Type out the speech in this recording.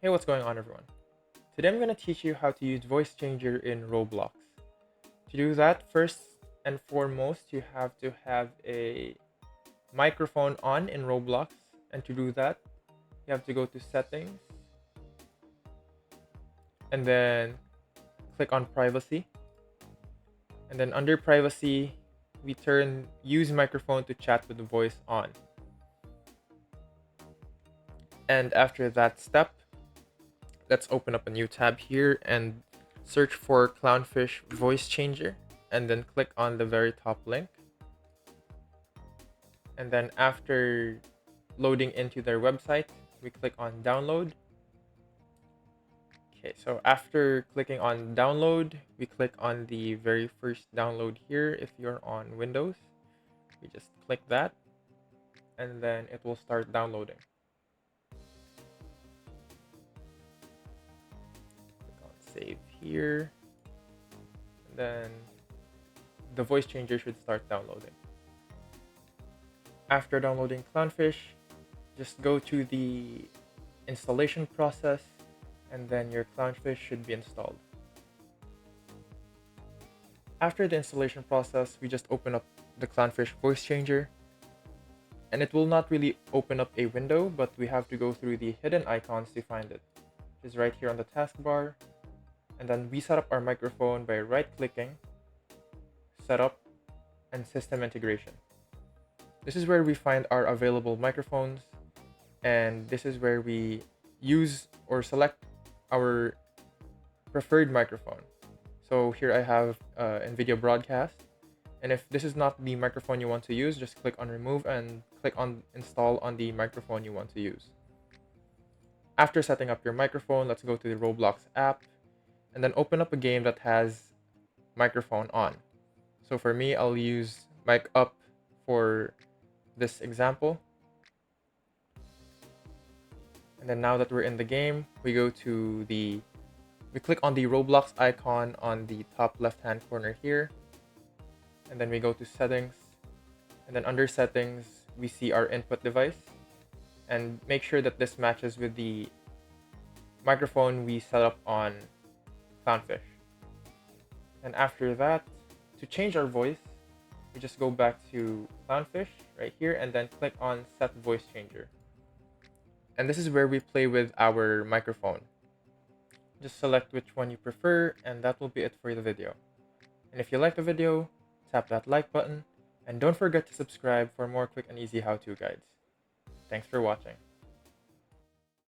Hey, what's going on, everyone? Today I'm going to teach you how to use voice changer in Roblox. To do that, first and foremost, you have to have a microphone on in Roblox. And to do that, you have to go to settings and then click on privacy. And then under privacy, we turn use microphone to chat with the voice on. And after that step, let's open up a new tab here and search for Clownfish voice changer and then click on the very top link. And then after loading into their website, we click on download. Okay, so after clicking on download, we click on the very first download here. If you're on Windows, we just click that and then it will start downloading. Click on save here. And then the voice changer should start downloading. After downloading Clownfish, just go to the installation process and then your Clownfish should be installed. After the installation process, we just open up the Clownfish voice changer and it will not really open up a window, but we have to go through the hidden icons to find it, which is right here on the taskbar. And then we set up our microphone by right clicking, setup, and system integration. This is where we find our available microphones, and this is where we use or select our preferred microphone. So here I have NVIDIA Broadcast, and if this is not the microphone you want to use, just click on remove and click on install on the microphone you want to use. After setting up your microphone, let's go to the Roblox app and then open up a game that has microphone on. So for me, I'll use mic up for this example. And then now that we're in the game, we click on the Roblox icon on the top left-hand corner here. And then we go to settings. And then under settings, we see our input device. And make sure that this matches with the microphone we set up on Clownfish. And after that, to change our voice, we just go back to Clownfish right here and then click on set voice changer. And this is where we play with our microphone. Just select which one you prefer and that will be it for the video. And if you like the video, tap that like button and don't forget to subscribe for more quick and easy how-to guides. Thanks for watching.